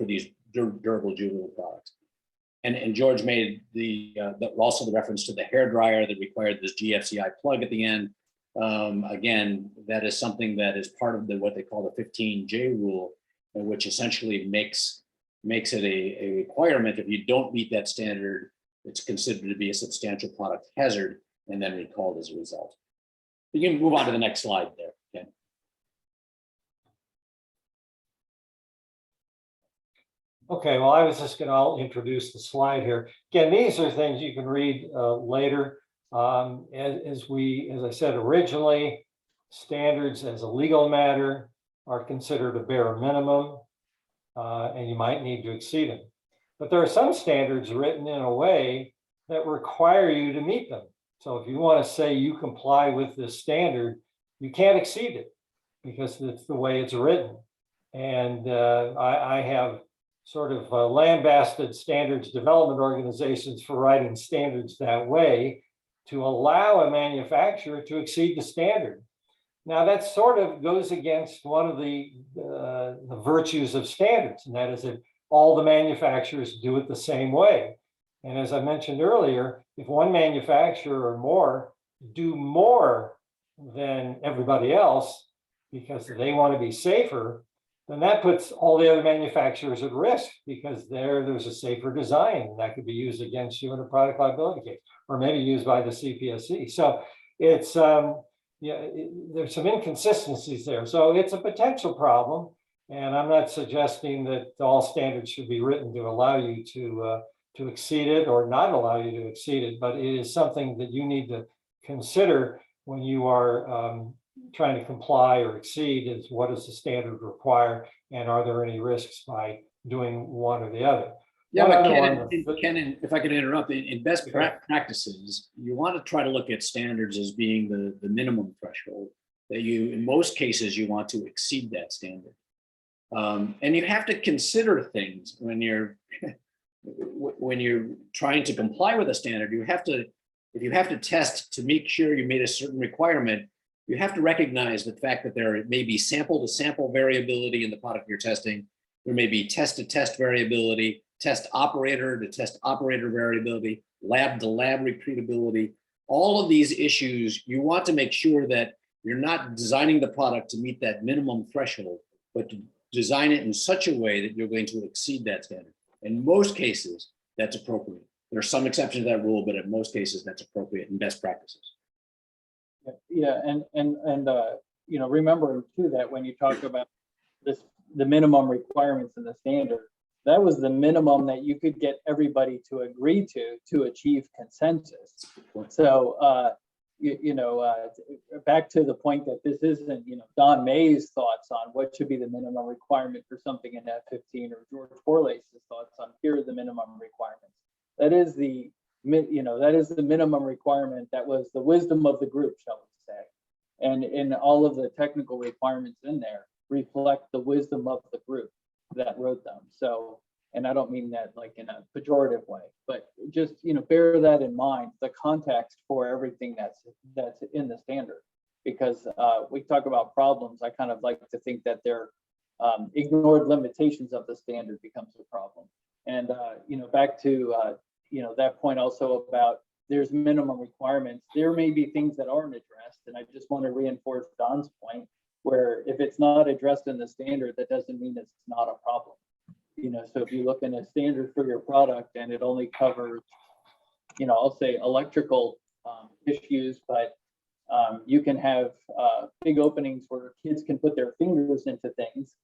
these durable juvenile products. And George made also the reference to the hairdryer that required this GFCI plug at the end. Again, that is something that is part of what they call the 15J rule, which essentially makes it a requirement. If you don't meet that standard, it's considered to be a substantial product hazard and then recalled as a result. You can move on to the next slide there, Ken. Okay, well, I'll introduce the slide here. Again, these are things you can read later. As I said originally, standards as a legal matter are considered a bare minimum, and you might need to exceed them. But there are some standards written in a way that require you to meet them. So if you want to say you comply with this standard, you can't exceed it because it's the way it's written. And I have sort of lambasted standards development organizations for writing standards that way to allow a manufacturer to exceed the standard. Now that sort of goes against one of the virtues of standards, and that is that all the manufacturers do it the same way. And as I mentioned earlier, if one manufacturer or more do more than everybody else because they want to be safer, then that puts all the other manufacturers at risk because there's a safer design and that could be used against you in a product liability case, or maybe used by the CPSC. So it's there's some inconsistencies there. So it's a potential problem, and I'm not suggesting that all standards should be written to allow you to exceed it or not allow you to exceed it, but it is something that you need to consider when you are trying to comply or exceed. Is what does the standard require, and are there any risks by doing one or the other? Yeah, but Ken, if I could interrupt, in best Sure. practices, you want to try to look at standards as being the minimum threshold that you, in most cases, you want to exceed that standard. And you have to consider things when you're trying to comply with a standard. If you have to test to make sure you meet a certain requirement, you have to recognize the fact that there may be sample to sample variability in the product you're testing. There may be test to test variability, test operator to test operator variability, lab to lab repeatability. All of these issues, you want to make sure that you're not designing the product to meet that minimum threshold, but to design it in such a way that you're going to exceed that standard. In most cases, that's appropriate. There are some exceptions to that rule, but in most cases, that's appropriate in best practices. Yeah, and remember too that when you talk about the minimum requirements in the standard, that was the minimum that you could get everybody to agree to achieve consensus. So back to the point that this isn't Don May's thoughts on what should be the minimum requirement for something in F15, or George Borlase's thoughts on here are the minimum requirements. That is the minimum requirement. That was the wisdom of the group, shall we say. And in all of the technical requirements in there reflect the wisdom of the group that wrote them. So, and I don't mean that like in a pejorative way, but just, bear that in mind, the context for everything that's in the standard. Because we talk about problems, I kind of like to think that they're ignored limitations of the standard becomes a problem. And, back to, that point also about there's minimum requirements. There may be things that aren't addressed. And I just want to reinforce Don's point, where if it's not addressed in the standard, that doesn't mean it's not a problem. So if you look in a standard for your product and it only covers, I'll say electrical issues, but you can have big openings where kids can put their fingers into things.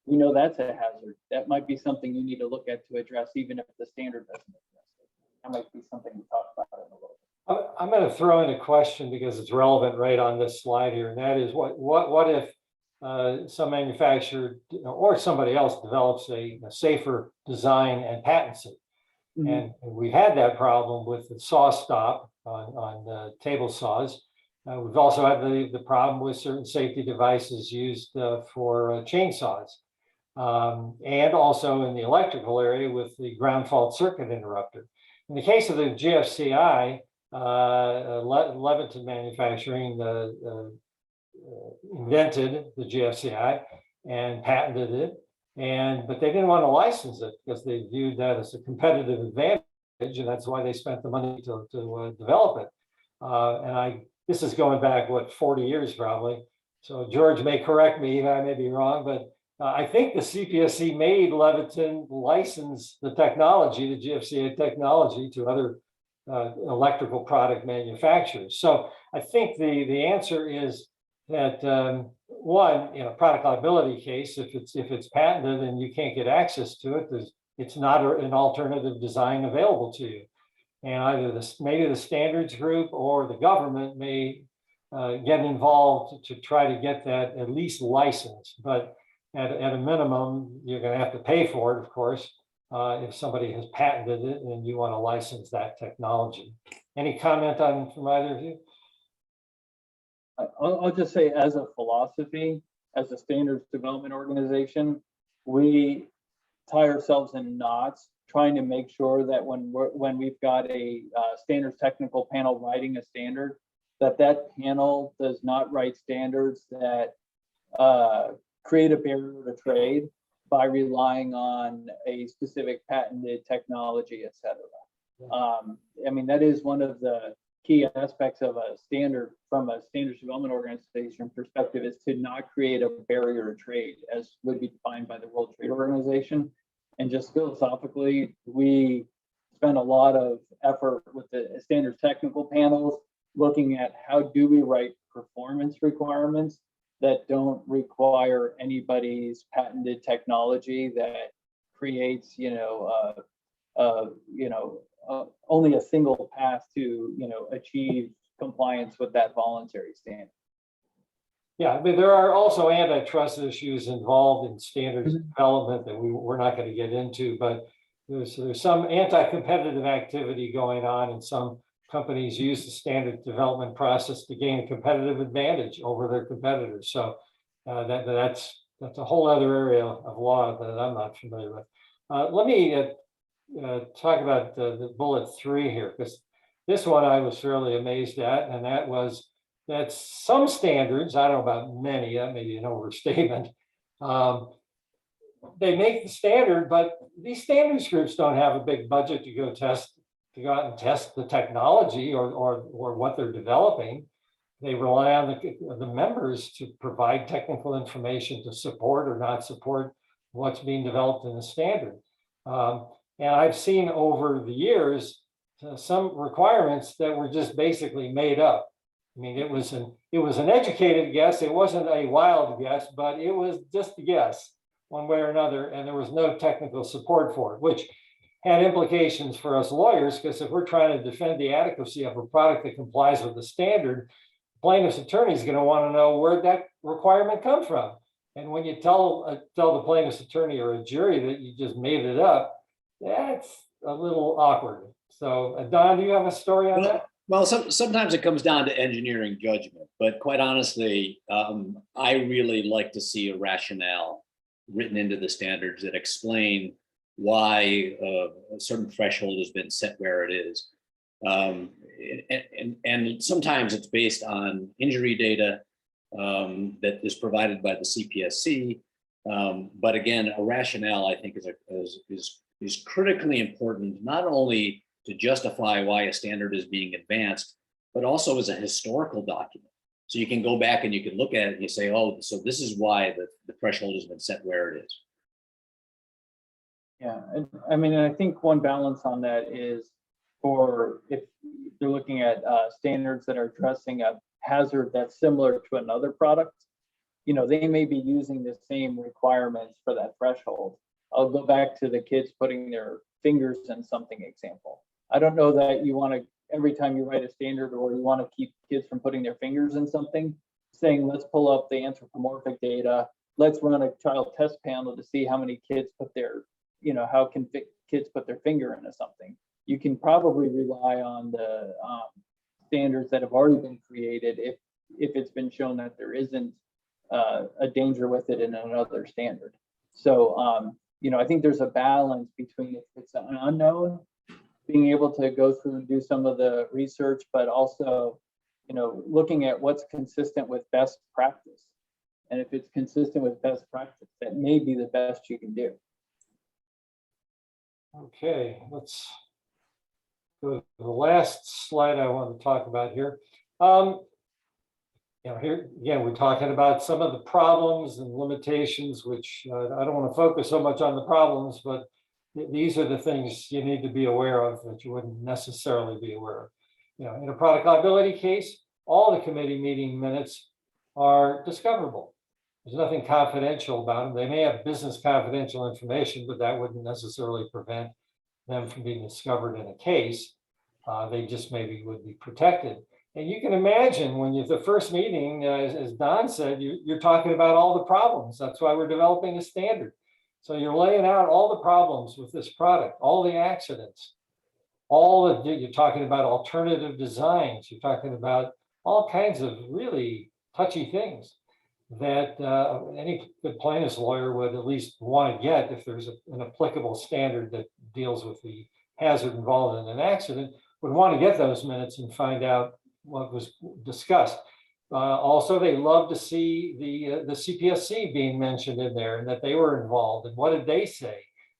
We know that's a hazard. That might be something you need to look at to address, even if the standard doesn't address it. That might be something we talk about in a little bit. I'm going to throw in a question because it's relevant right on this slide here, and that is what if some manufacturer or somebody else develops a safer design and patents it? Mm-hmm. And we've had that problem with the saw stop on table saws. We've also had the problem with certain safety devices used for chainsaws. And also in the electrical area with the ground fault circuit interrupter. In the case of the GFCI, Leviton Manufacturing invented the GFCI and patented it, but they didn't want to license it because they viewed that as a competitive advantage, and that's why they spent the money to develop it. This is going back 40 years probably. So George may correct me, I may be wrong, but I think the CPSC made Leviton license the technology, the GFCA technology, to other electrical product manufacturers. So I think the answer is that one, in a product liability case, if it's patented and you can't get access to it, there's it's not an alternative design available to you. And either maybe the standards group or the government may get involved to try to get that at least licensed. But at a minimum, you're going to have to pay for it, of course, if somebody has patented it and you want to license that technology. Any comment on from either of you? I'll just say, as a philosophy, as a standards development organization, we tie ourselves in knots trying to make sure that when we've got a standards technical panel writing a standard, that panel does not write standards that create a barrier to trade by relying on a specific patented technology, et cetera. I mean, that is one of the key aspects of a standard from a standards development organization perspective, is to not create a barrier to trade as would be defined by the World Trade Organization. And just philosophically, we spend a lot of effort with the standards technical panels looking at how do we write performance requirements that don't require anybody's patented technology that creates, only a single path to, achieve compliance with that voluntary standard. Yeah, but there are also antitrust issues involved in standards development that we're not going to get into, but there's some anti-competitive activity going on, and some companies use the standard development process to gain a competitive advantage over their competitors. So that's a whole other area of law that I'm not familiar with. Let me talk about the bullet 3 here, because this one I was fairly amazed at, and that was that some standards, I don't know about many, that may be an overstatement, they make the standard, but these standards groups don't have a big budget to go out and test the technology or what they're developing. They rely on the members to provide technical information to support or not support what's being developed in the standard. And I've seen over the years some requirements that were just basically made up. I mean, it was an educated guess. It wasn't a wild guess, but it was just a guess one way or another, and there was no technical support for it, which had implications for us lawyers, because if we're trying to defend the adequacy of a product that complies with the standard, plaintiff's attorney is going to want to know where that requirement comes from. And when you tell the plaintiff's attorney or a jury that you just made it up, that's a little awkward. So, Don, do you have a story on that? Well, sometimes it comes down to engineering judgment, but quite honestly, I really like to see a rationale written into the standards that explain why a certain threshold has been set where it is. And sometimes it's based on injury data that is provided by the CPSC. But again, a rationale, I think, is critically important, not only to justify why a standard is being advanced, but also as a historical document. So you can go back and you can look at it and you say, oh, so this is why the threshold has been set where it is. Yeah, and I mean, I think one balance on that is, for if they're looking at standards that are addressing a hazard that's similar to another product, they may be using the same requirements for that threshold. I'll go back to the kids putting their fingers in something example. I don't know that you want to, every time you write a standard, or you want to keep kids from putting their fingers in something, saying, let's pull up the anthropomorphic data, let's run a child test panel to see how many kids put their, how can kids put their finger into something. You can probably rely on the standards that have already been created if it's been shown that there isn't a danger with it in another standard. So, I think there's a balance between, if it's an unknown, being able to go through and do some of the research, but also, looking at what's consistent with best practice. And if it's consistent with best practice, that may be the best you can do. Okay, let's go to the last slide I want to talk about here. Here again, we're talking about some of the problems and limitations, which I don't want to focus so much on the problems, but these are the things you need to be aware of that you wouldn't necessarily be aware of. In a product liability case, all the committee meeting minutes are discoverable. There's nothing confidential about them. They may have business confidential information, but that wouldn't necessarily prevent them from being discovered in a case. They just maybe would be protected. And you can imagine when you, the first meeting, as Don said, you're talking about all the problems. That's why we're developing a standard. So you're laying out all the problems with this product, all the accidents, you're talking about alternative designs. You're talking about all kinds of really touchy things that any good plaintiff's lawyer would at least want to get if there's an applicable standard that deals with the hazard involved in an accident, would want to get those minutes and find out what was discussed. Also, they love to see the CPSC being mentioned in there and that they were involved and what did they say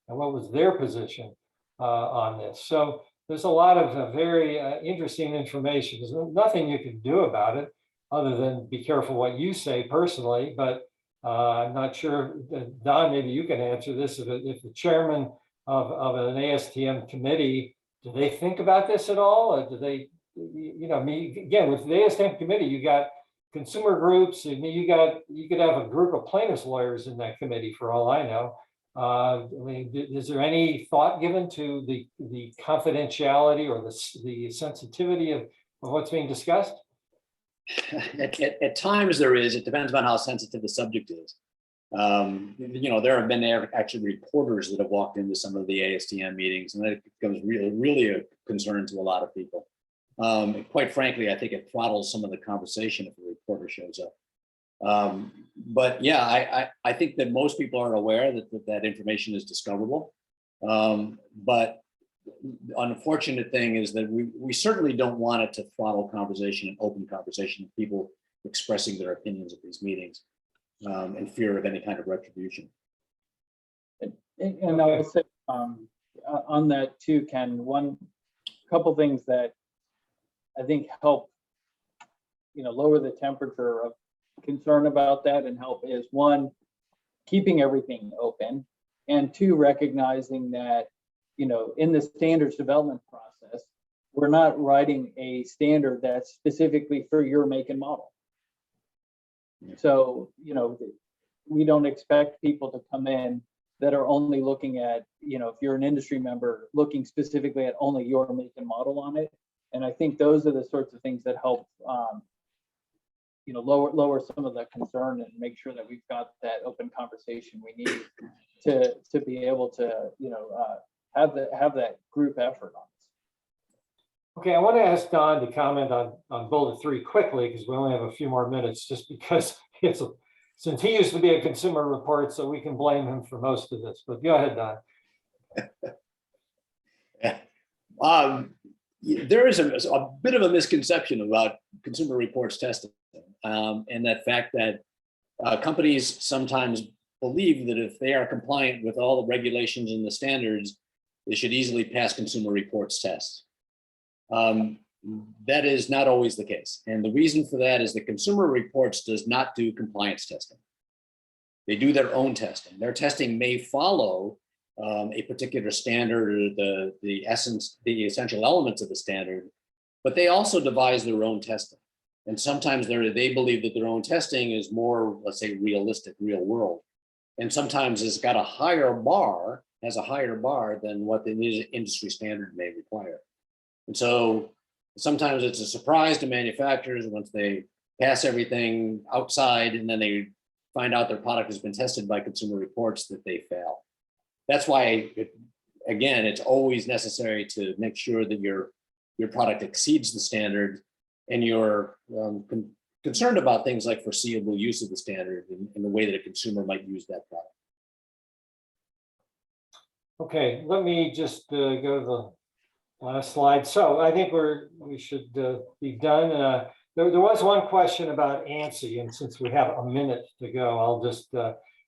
and what was their position on this. So there's a lot of very interesting information. There's nothing you can do about it other than be careful what you say personally, but I'm not sure, Don, maybe you can answer this. If the chairman of an ASTM committee, do they think about this at all? Or do they, again, with the ASTM committee, you got consumer groups, and you could have a group of plaintiffs lawyers in that committee for all I know. I mean, is there any thought given to the confidentiality or the sensitivity of what's being discussed? At times there is. It depends on how sensitive the subject is. There have been actually reporters that have walked into some of the ASTM meetings, and that becomes really a concern to a lot of people. Quite frankly, I think it throttles some of the conversation if a reporter shows up. But yeah, I think that most people are aware that information is discoverable. But the unfortunate thing is that we certainly don't want it to throttle conversation and open conversation of people expressing their opinions at these meetings in fear of any kind of retribution. And I'll say on that too, Ken, couple things that I think help, lower the temperature of concern about that and help is one, keeping everything open, and two, recognizing that in the standards development process, we're not writing a standard that's specifically for your make and model. So, we don't expect people to come in that are only looking at, if you're an industry member, looking specifically at only your make and model on it. And I think those are the sorts of things that help, lower some of the concern and make sure that we've got that open conversation we need to be able to, have that group effort on this. Okay, I want to ask Don to comment on bullet 3 quickly because we only have a few more minutes, just because since he used to be a consumer report, so we can blame him for most of this. But go ahead, Don. There is a bit of a misconception about consumer reports testing, and that fact that companies sometimes believe that if they are compliant with all the regulations and the standards, they should easily pass consumer reports tests. That is not always the case. And the reason for that is that consumer reports does not do compliance testing. They do their own testing. Their testing may follow a particular standard or the essential elements of the standard, but they also devise their own testing. And sometimes they believe that their own testing is more, let's say, realistic, real world. And sometimes it's got has a higher bar than what the industry standard may require. And so sometimes it's a surprise to manufacturers once they pass everything outside and then they find out their product has been tested by consumer reports that they fail. That's why, again, it's always necessary to make sure that your product exceeds the standard and you're concerned about things like foreseeable use of the standard and the way that a consumer might use that product. Okay, let me just go to the last slide. So I think we should be done. There was one question about Ansi, and since we have a minute to go, I'll just,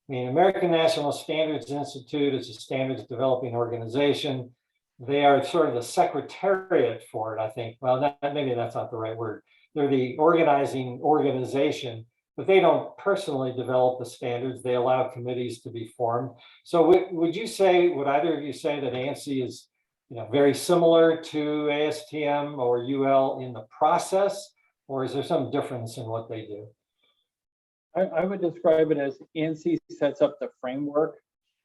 American National Standards Institute is a standards developing organization. They are sort of the secretariat for it, I think. Well, maybe that's not the right word. They're the organizing organization, but they don't personally develop the standards. They allow committees to be formed. So would either of you say that Ansi is very similar to ASTM or UL in the process, or is there some difference in what they do? I would describe it as Ansi sets up the framework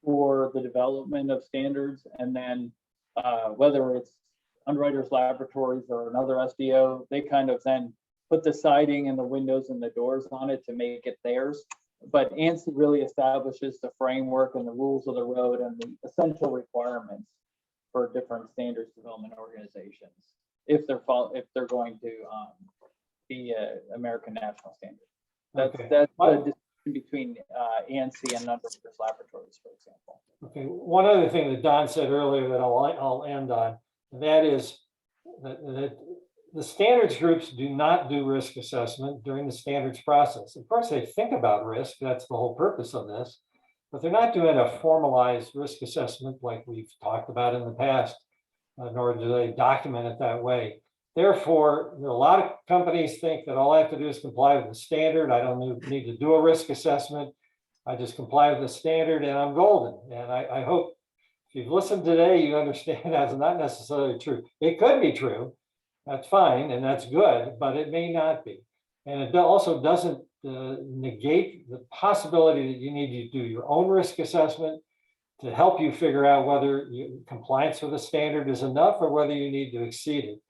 for the development of standards, and then whether it's Underwriters Laboratories or another SDO, they kind of then put the siding and the windows and the doors on it to make it theirs. But Ansi really establishes the framework and the rules of the road and the essential requirements for different standards development organizations if they're going to be American National Standard. Okay. That's the distinction between Ansi and Underwriters Laboratories, for example. Okay, one other thing that Don said earlier that I'll end on, and that is that the standards groups do not do risk assessment during the standards process. Of course, they think about risk, that's the whole purpose of this, but they're not doing a formalized risk assessment like we've talked about in the past, nor do they document it that way. Therefore, a lot of companies think that all I have to do is comply with the standard. I don't need to do a risk assessment. I just comply with the standard and I'm golden. And I hope if you've listened today, you understand that's not necessarily true. It could be true. That's fine and that's good, but it may not be. And it also doesn't negate the possibility that you need to do your own risk assessment to help you figure out whether compliance with the standard is enough or whether you need to exceed it.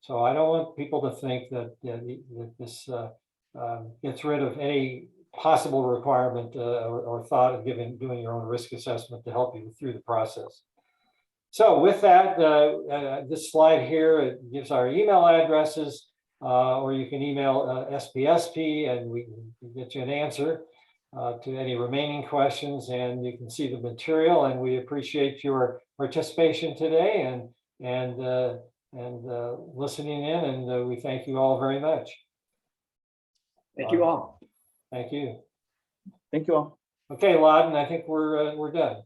So I don't want people to think that, that this gets rid of any possible requirement or thought of doing your own risk assessment to help you through the process. So with that, this slide here, it gives our email addresses, or you can email SPSP and we can get you an answer to any remaining questions, and you can see the material, and we appreciate your participation today and listening in, and we thank you all very much. Thank you all. Thank you. Thank you all. Okay, Loudon, I think we're done.